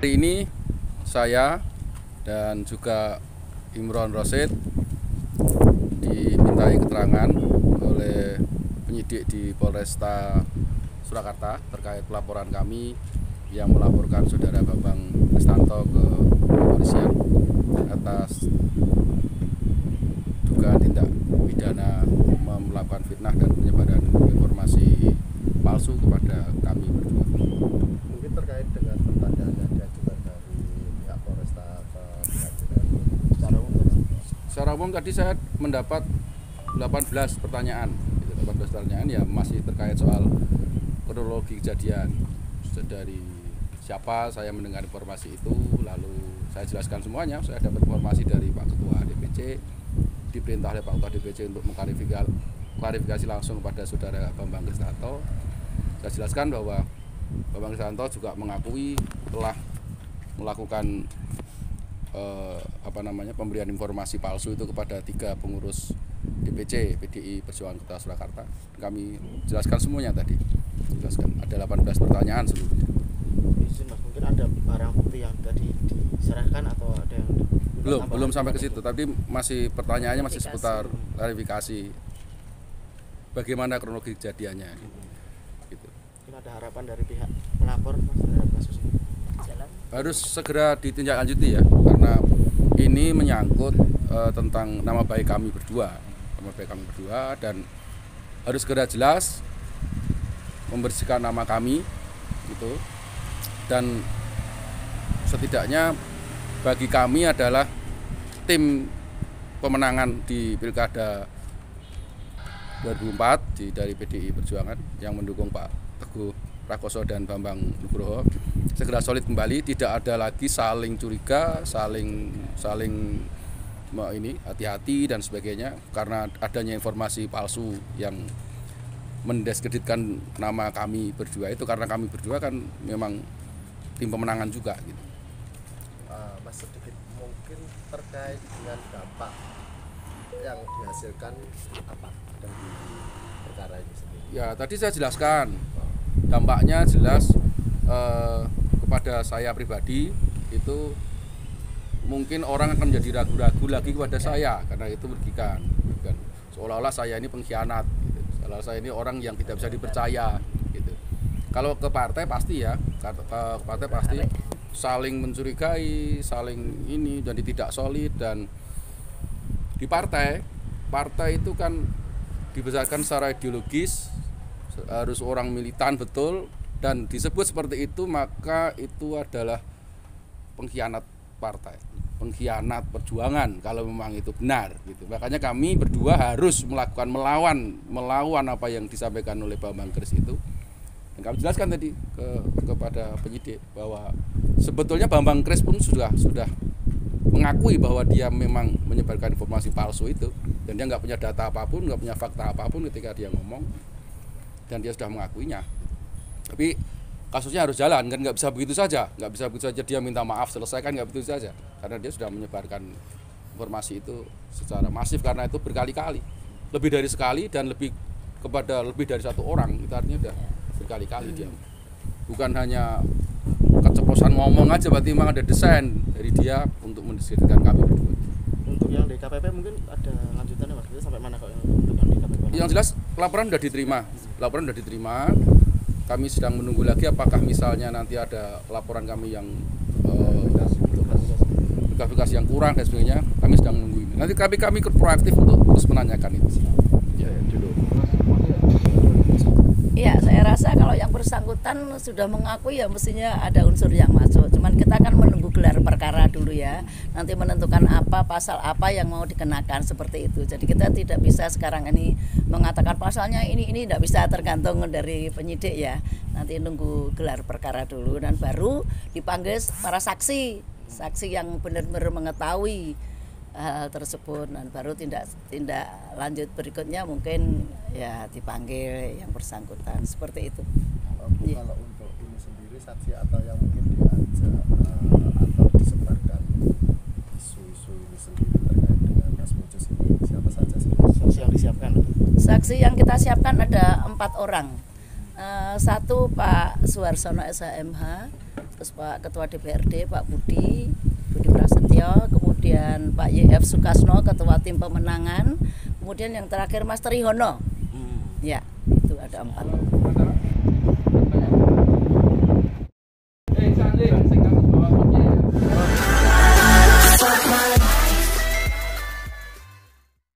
Hari ini saya dan juga Imron Rosid dimintai keterangan oleh penyidik di Polresta Surakarta terkait pelaporan kami yang melaporkan saudara Bambang Kristanto ke kepolisian atas dugaan tindak pidana melakukan fitnah dan penyebaran informasi palsu kepada kami berdua. Mungkin terkait dengan pertanyaan yang diajukan dari pihak Polresta ke pihak secara umum tadi saya mendapat 18 pertanyaan. 18 pertanyaan ya masih terkait soal kronologi kejadian. Dari siapa saya mendengar informasi itu, lalu saya jelaskan semuanya. Saya dapat informasi dari Pak Ketua DPC, diperintah oleh Pak Ketua DPC untuk mengklarifikasi langsung kepada saudara Bambang Kristanto. Saya jelaskan bahwa Bambang Kristanto juga mengakui telah melakukan pemberian informasi palsu itu kepada 3 pengurus DPC PDI Perjuangan Kota Surakarta. Kami jelaskan semuanya tadi. Jelaskan ada 18 pertanyaan seluruhnya. Izin Mas, mungkin ada barang bukti yang tadi diserahkan atau ada yang belum sampai ke situ, tapi masih pertanyaannya masih seputar klarifikasi bagaimana kronologi kejadiannya. Gitu. Mungkin ada harapan dari pihak pelapor Mas terhadap kasus ini. Harus segera ditindaklanjuti ya, karena ini menyangkut tentang nama baik kami berdua, dan harus segera jelas membersihkan nama kami gitu. Dan setidaknya bagi kami adalah tim pemenangan di Pilkada 2004 dari PDI Perjuangan yang mendukung Pak Teguh Prakoso dan Bambang Nugroho segera solid kembali, tidak ada lagi saling curiga, saling hati-hati dan sebagainya karena adanya informasi palsu yang mendiskreditkan nama kami berdua itu, karena kami berdua kan memang tim pemenangan juga gitu. Mas, sedikit mungkin terkait dengan dampak yang dihasilkan apa dari perkara ini sendiri. Ya tadi saya jelaskan dampaknya jelas kepada saya pribadi itu mungkin orang akan menjadi ragu-ragu lagi kepada saya karena itu merugikan. Seolah-olah saya ini pengkhianat gitu. Seolah-olah saya ini orang yang tidak bisa dipercaya gitu. Kalau ke partai pasti ya, ke partai pasti saling mencurigai, saling ini dan tidak solid. Dan di partai itu kan dibesarkan secara ideologis, harus orang militan betul, dan disebut seperti itu maka itu adalah pengkhianat partai, pengkhianat perjuangan kalau memang itu benar gitu. Makanya kami berdua harus melawan apa yang disampaikan oleh Bambang Kris itu. Dan kami jelaskan tadi kepada penyidik bahwa sebetulnya Bambang Kris pun sudah mengakui bahwa dia memang menyebarkan informasi palsu itu, dan dia nggak punya data apapun, nggak punya fakta apapun ketika dia ngomong, dan dia sudah mengakuinya. Tapi kasusnya harus jalan, kan nggak bisa begitu saja dia minta maaf selesaikan, nggak begitu saja, karena dia sudah menyebarkan informasi itu secara masif, karena itu berkali-kali, lebih dari sekali dan lebih dari satu orang, itu artinya sudah berkali-kali dia, bukan hanya keceplosan ngomong aja, berarti memang ada desain dari dia untuk mendiskreditkan kami berdua. Untuk yang di KPP mungkin ada lanjutannya Mas, sampai mana kalau untuk yang di KPP? Yang jelas laporan sudah diterima. Kami sedang menunggu lagi apakah misalnya nanti ada laporan kami yang klarifikasi yang kurang dan sebagainya. Kami sedang menunggu ini. Nanti kami proaktif untuk terus menanyakan itu. Ya, dulu. Iya, saya rasa kalau yang bersangkutan sudah mengakui ya mestinya ada unsur yang masuk. Cuman kita akan menunggu gelar perkara dulu ya. Nanti menentukan apa pasal apa yang mau dikenakan seperti itu. Jadi kita tidak bisa sekarang ini mengatakan pasalnya ini tidak bisa, tergantung dari penyidik ya. Nanti nunggu gelar perkara dulu dan baru dipanggil para saksi yang benar-benar mengetahui hal tersebut, dan baru tindak lanjut berikutnya mungkin ya dipanggil yang bersangkutan seperti itu. Kalau untuk ini sendiri saksi atau yang mungkin diajak atau disebarkan isu-isu ini sendiri terkait dengan kasus Mucus ini, siapa saja sih saksi yang disiapkan? Saksi yang kita siapkan ada 4 orang. Satu Pak Suharsono SHMH, terus Pak Ketua DPRD Pak Budi Prasetyo, kemudian Pak YF Sukasno Ketua Tim Pemenangan, kemudian yang terakhir Mas Trihono. Ya, itu ada 4.